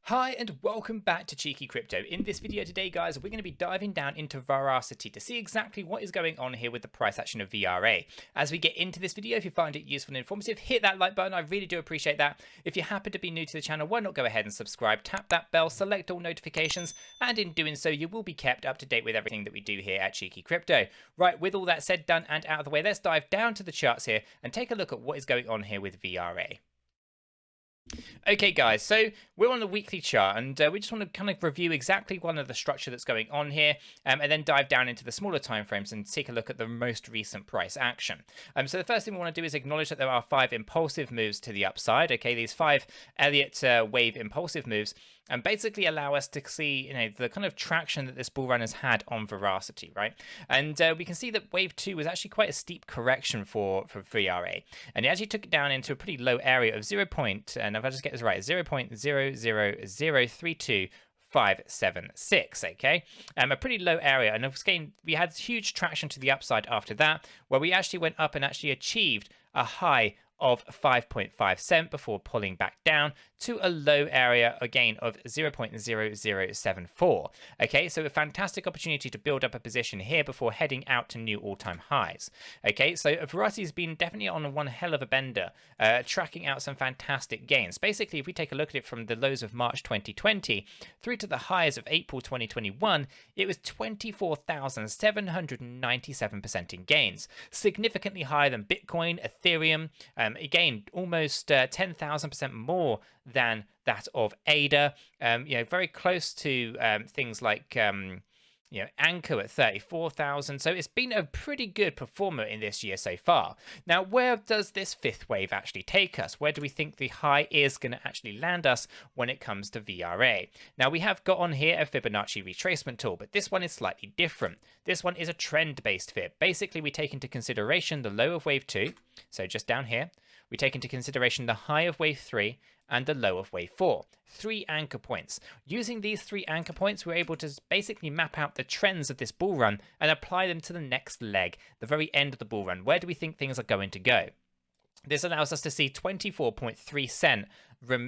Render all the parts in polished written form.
Hi and welcome back to Cheeky Crypto. In this video today, guys, we're going to be diving down into Veracity to see exactly what is going on here with the price action of VRA. As we get into this video, if you find it useful and informative, hit that like button. I really do appreciate that. If you happen to be new to the channel, why not go ahead and subscribe, tap that bell, select all notifications, and in doing so, you will be kept up to date with everything that we do here at Cheeky Crypto. Right, with all that said, done, and out of the way, let's dive down to the charts here and take a look at what is going on here with VRA. Okay guys, so we're on the weekly chart and we just want to kind of review exactly one of the structure that's going on here and then dive down into the smaller time frames and take a look at the most recent price action. So the first thing we want to do is acknowledge that there are 5 impulsive moves to the upside. Okay, these 5 Elliott wave impulsive moves and basically allow us to see, the kind of traction that this bull run has had on Veracity, right? And we can see that wave 2 was actually quite a steep correction for VRA, and it actually took it down into a pretty low area of 0. And if I just get this right, 0.00032576, okay? A pretty low area, and again, we had huge traction to the upside after that, where we actually went up and actually achieved a high of 5.5 cent before pulling back down to a low area again of 0.0074. Okay, so a fantastic opportunity to build up a position here before heading out to new all-time highs. Okay, so Veracity has been definitely on one hell of a bender, tracking out some fantastic gains. Basically, if we take a look at it from the lows of March 2020 through to the highs of April 2021, it was 24,797% in gains, significantly higher than Bitcoin, Ethereum, again, almost 10,000% more than that of 𝗕𝗘𝗪. Very close to things like Anchor at 34,000. So it's been a pretty good performer in this year so far. Now, where does this 5th wave actually take us? Where do we think the high is going to actually land us when it comes to VRA? Now, we have got on here a Fibonacci retracement tool, but this one is slightly different. This one is a trend-based fib. Basically, we take into consideration the low of wave 2, so just down here. We take into consideration the high of wave 3 and the low of wave 4. 3 anchor points. Using these 3 anchor points, we're able to basically map out the trends of this bull run and apply them to the next leg, the very end of the bull run. Where do we think things are going to go? This allows us to see 24.3 cent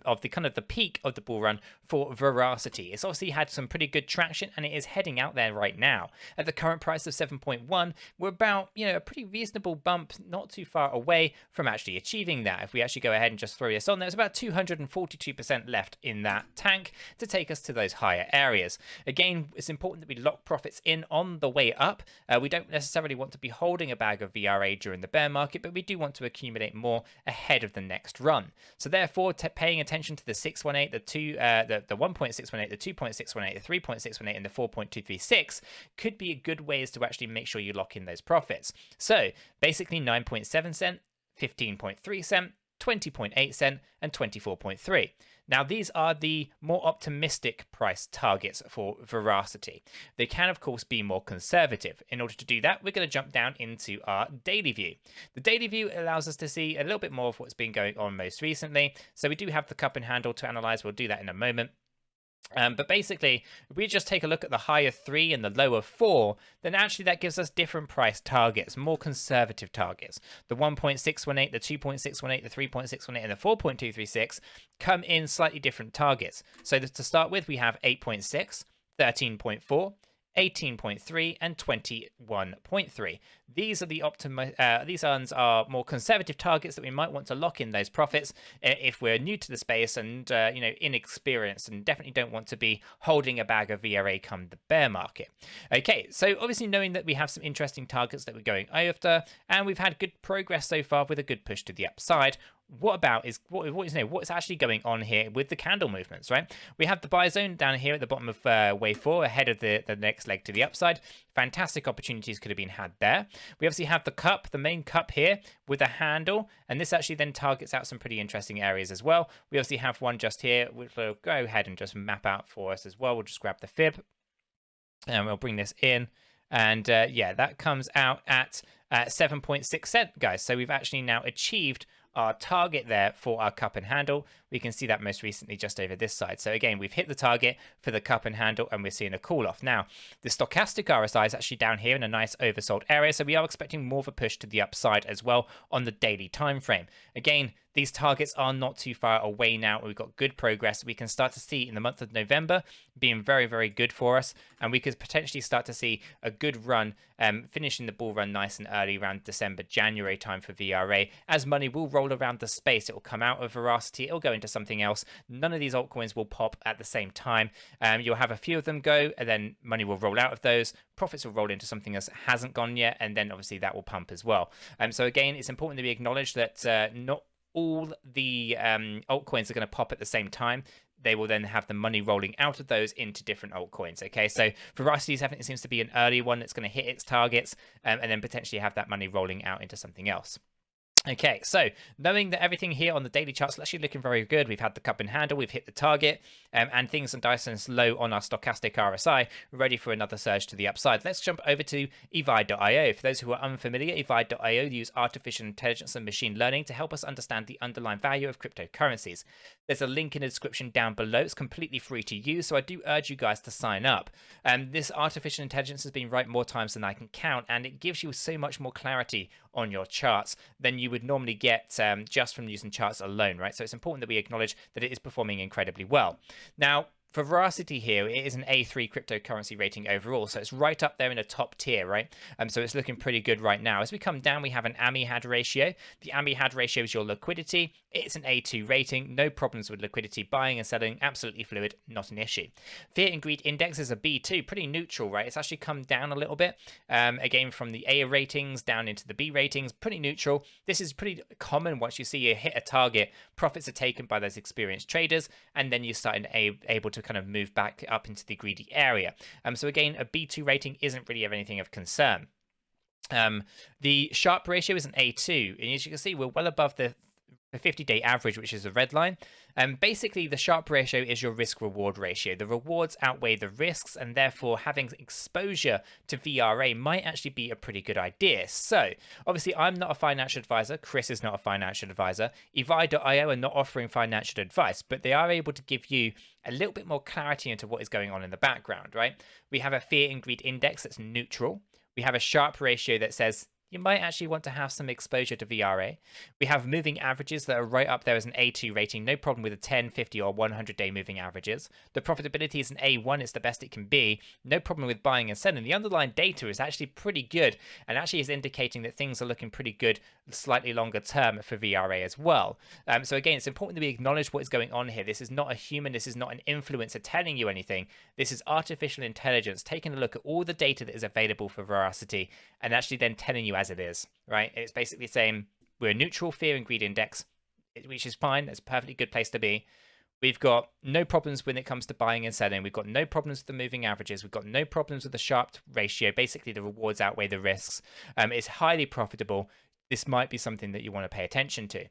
of the kind of the peak of the bull run for Veracity. It's obviously had some pretty good traction and it is heading out there right now. At the current price of 7.1, we're about, a pretty reasonable bump, not too far away from actually achieving that. If we actually go ahead and just throw this on, there's about 242% left in that tank to take us to those higher areas. Again, it's important that we lock profits in on the way up. We don't necessarily want to be holding a bag of VRA during the bear market, but we do want to accumulate more ahead of the next run. So therefore, paying attention to the 618, the 1.618, the 2.618, the 3.618, and the 4.236 could be good ways to actually make sure you lock in those profits. So basically 9.7 cent, 15.3 cent, 20.8 cent, and 24.3. Now, these are the more optimistic price targets for Veracity. They can, of course, be more conservative. In order to do that, we're going to jump down into our daily view. The daily view allows us to see a little bit more of what's been going on most recently. So we do have the cup and handle to analyze. We'll do that in a moment. But basically, if we just take a look at the higher 3 and the lower 4, then actually that gives us different price targets, more conservative targets. The 1.618, the 2.618, the 3.618, and the 4.236 come in slightly different targets. So to start with, we have 8.6, 13.4, 18.3 and 21.3. These are the these ones are more conservative targets that we might want to lock in those profits if we're new to the space and inexperienced, and definitely don't want to be holding a bag of VRA come the bear market. Okay, so obviously knowing that we have some interesting targets that we're going after, and we've had good progress so far with a good push to the upside. What's actually going on here with the candle movements, right? We have the buy zone down here at the bottom of wave 4 ahead of the next leg to the upside. Fantastic opportunities could have been had there. We obviously have the cup, the main cup here with a handle, and this actually then targets out some pretty interesting areas as well. We obviously have one just here, which we'll go ahead and just map out for us as well. We'll just grab the fib and we'll bring this in. And yeah, that comes out at 7.6 cent, guys. So we've actually now achieved our target there for our cup and handle. We can see that most recently just over this side. So again, we've hit the target for the cup and handle and we're seeing a cool off. Now, the stochastic RSI is actually down here in a nice oversold area. So we are expecting more of a push to the upside as well on the daily time frame. Again, these targets are not too far away now. We've got good progress. We can start to see in the month of November being very, very good for us. And we could potentially start to see a good run, finishing the bull run nice and early around December, January time for VRA. As money will roll around the space, it will come out of Veracity, it'll go into something else. None of these altcoins will pop at the same time. You'll have a few of them go, and then money will roll out of those. Profits will roll into something else that hasn't gone yet, and then obviously that will pump as well. So again, it's important to be acknowledged that not all the altcoins are going to pop at the same time. They will then have the money rolling out of those into different altcoins. Okay, so Veracity definitely seems to be an early one that's going to hit its targets, and then potentially have that money rolling out into something else. Okay, so knowing that everything here on the daily charts is actually looking very good, we've had the cup and handle, we've hit the target, and things are nice and low on our stochastic RSI, ready for another surge to the upside. Let's jump over to 𝗖𝗢𝗠𝗃. For those who are unfamiliar, 𝗖𝗢𝗠𝗃 use artificial intelligence and machine learning to help us understand the underlying value of cryptocurrencies. There's a link in the description down below. It's completely free to use, so I do urge you guys to sign up. This artificial intelligence has been right more times than I can count, and it gives you so much more clarity on your charts than you would normally get just from using charts alone, right? So it's important that we acknowledge that it is performing incredibly well. Now, for Veracity here, it is an A3 cryptocurrency rating overall, so it's right up there in the top tier, right? So it's looking pretty good right now. As we come down, we have an 𝗕𝗓 ratio. The 𝗕𝗓 ratio is your liquidity. It's an A2 rating, no problems with liquidity, buying and selling, absolutely fluid, not an issue. Fear and Greed Index is a B2, pretty neutral, right? It's actually come down a little bit, again, from the A ratings down into the B ratings, pretty neutral. This is pretty common. Once you see you hit a target, profits are taken by those experienced traders, and then you're starting able to kind of move back up into the greedy area. So again, a B2 rating isn't really of anything of concern. The Sharpe ratio is an A2, and as you can see, we're well above the 50-day average, which is a red line. Basically, the Sharpe ratio is your risk-reward ratio. The rewards outweigh the risks, and therefore having exposure to VRA might actually be a pretty good idea. So, obviously, I'm not a financial advisor. Chris is not a financial advisor. 𝗖𝗢𝗠𝗃 are not offering financial advice, but they are able to give you a little bit more clarity into what is going on in the background, right? We have a Fear and Greed Index that's neutral. We have a Sharpe ratio that says you might actually want to have some exposure to VRA. We have moving averages that are right up there as an A2 rating, no problem with the 10, 50, or 100-day moving averages. The profitability is an A1, it's the best it can be, no problem with buying and selling. The underlying data is actually pretty good, and actually is indicating that things are looking pretty good slightly longer term for VRA as well. So again, it's important that we acknowledge what is going on here. This is not a human, this is not an influencer telling you anything. This is artificial intelligence taking a look at all the data that is available for Veracity, and actually then telling you as it is, right? It's basically saying we're a neutral Fear and Greed Index, which is fine. That's a perfectly good place to be. We've got no problems when it comes to buying and selling. We've got no problems with the moving averages. We've got no problems with the Sharpe ratio. Basically, the rewards outweigh the risks. It's highly profitable. This might be something that you want to pay attention to.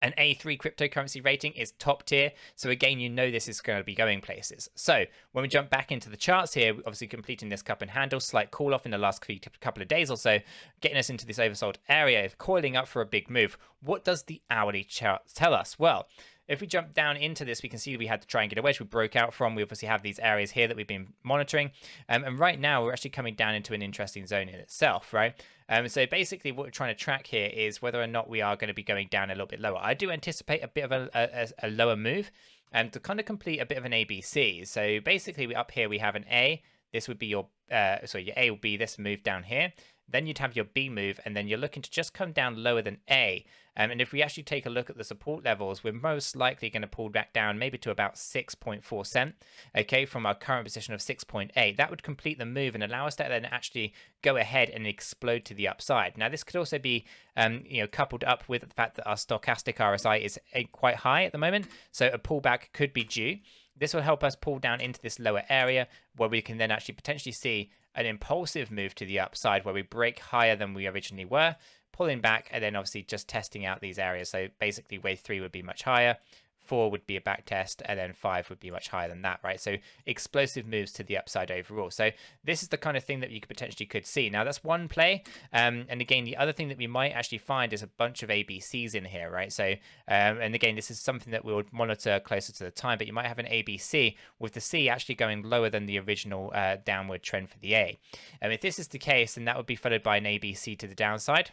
An A3 cryptocurrency rating is top tier. So again, you know this is going to be going places. So when we jump back into the charts here, obviously completing this cup and handle, slight call off in the last couple of days or so, getting us into this oversold area, coiling up for a big move. What does the hourly chart tell us? Well, if we jump down into this, we can see we had the triangular wedge we broke out from. We obviously have these areas here that we've been monitoring. And right now, we're actually coming down into an interesting zone in itself, right? So basically, what we're trying to track here is whether or not we are going to be going down a little bit lower. I do anticipate a bit of a lower move to kind of complete a bit of an ABC. So basically, up here, we have an A. This would be your, your A will be this move down here. Then you'd have your B move, and then you're looking to just come down lower than A. And if we actually take a look at the support levels, we're most likely going to pull back down maybe to about 6.4 cent, okay, from our current position of 6.8. That would complete the move and allow us to then actually go ahead and explode to the upside. Now, this could also be, coupled up with the fact that our stochastic RSI is quite high at the moment, so a pullback could be due. This will help us pull down into this lower area where we can then actually potentially see an impulsive move to the upside where we break higher than we originally were, pulling back, and then obviously just testing out these areas. So basically wave 3 would be much higher, 4 would be a back test, and then 5 would be much higher than that, right? So explosive moves to the upside overall. So this is the kind of thing that you could see. Now, that's one play. And again, the other thing that we might actually find is a bunch of ABCs in here, right? So, and again, this is something that we'll monitor closer to the time, but you might have an ABC with the C actually going lower than the original downward trend for the A. And if this is the case, then that would be followed by an ABC to the downside.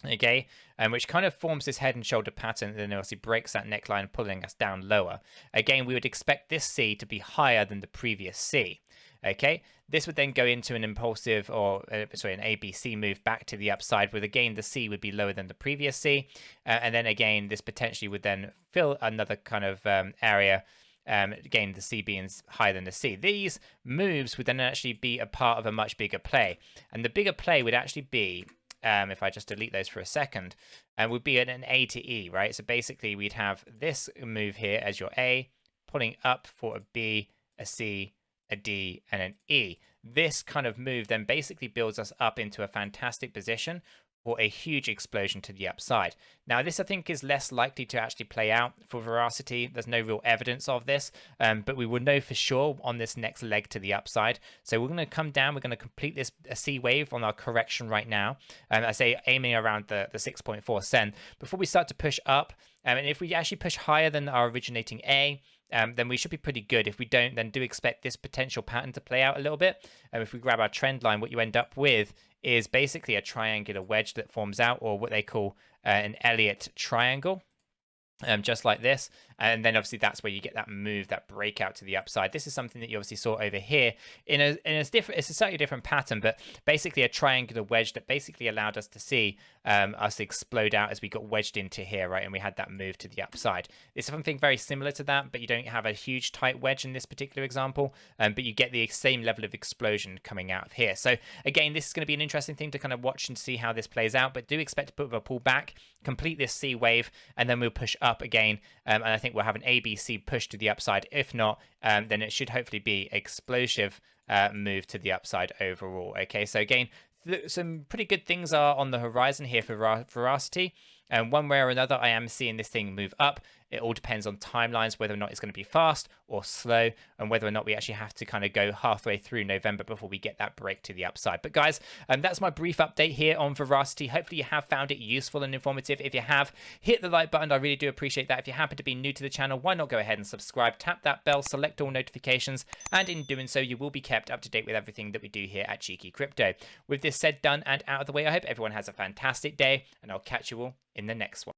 okay, which kind of forms this head and shoulder pattern, and then obviously breaks that neckline, pulling us down lower. Again, we would expect this C to be higher than the previous C. Okay, this would then go into an impulsive, or sorry, an ABC move back to the upside, with again the C would be lower than the previous C, and then again this potentially would then fill another kind of area. Again, the C being higher than the C. These moves would then actually be a part of a much bigger play, and the bigger play would actually be, if I just delete those for a second, would be an A to E, right? So basically we'd have this move here as your A, pulling up for a B, a C, a D, and an E. This kind of move then basically builds us up into a fantastic position for a huge explosion to the upside. Now, this I think is less likely to actually play out for Veracity. There's no real evidence of this, but we will know for sure on this next leg to the upside. So we're going to come down. We're going to complete this C wave on our correction right now. I say aiming around the 6.4 cent before we start to push up. And if we actually push higher than our originating A, then we should be pretty good. If we don't, then do expect this potential pattern to play out a little bit. If we grab our trend line, what you end up with is basically a triangular wedge that forms out, or what they call an Elliott triangle. Just like this, and then obviously that's where you get that move, that breakout to the upside. This is something that you obviously saw over here in a different, it's a slightly different pattern, but basically a triangular wedge that basically allowed us to see us explode out as we got wedged into here, right? And we had that move to the upside. It's something very similar to that, but you don't have a huge tight wedge in this particular example, but you get the same level of explosion coming out of here. So again, this is going to be an interesting thing to kind of watch and see how this plays out, but do expect to put a pull back, complete this C wave, and then we'll push up again, and I think we'll have an ABC push to the upside. If not, then it should hopefully be explosive move to the upside overall. Okay, so again, some pretty good things are on the horizon here for Veracity. And one way or another, I am seeing this thing move up. It all depends on timelines, whether or not it's going to be fast or slow, and whether or not we actually have to kind of go halfway through November before we get that break to the upside. But guys, that's my brief update here on Veracity. Hopefully you have found it useful and informative. If you have, hit the like button. I really do appreciate that. If you happen to be new to the channel, why not go ahead and subscribe, tap that bell, select all notifications, and in doing so, you will be kept up to date with everything that we do here at Cheeky Crypto. With this said, done, and out of the way, I hope everyone has a fantastic day, and I'll catch you all in the next one.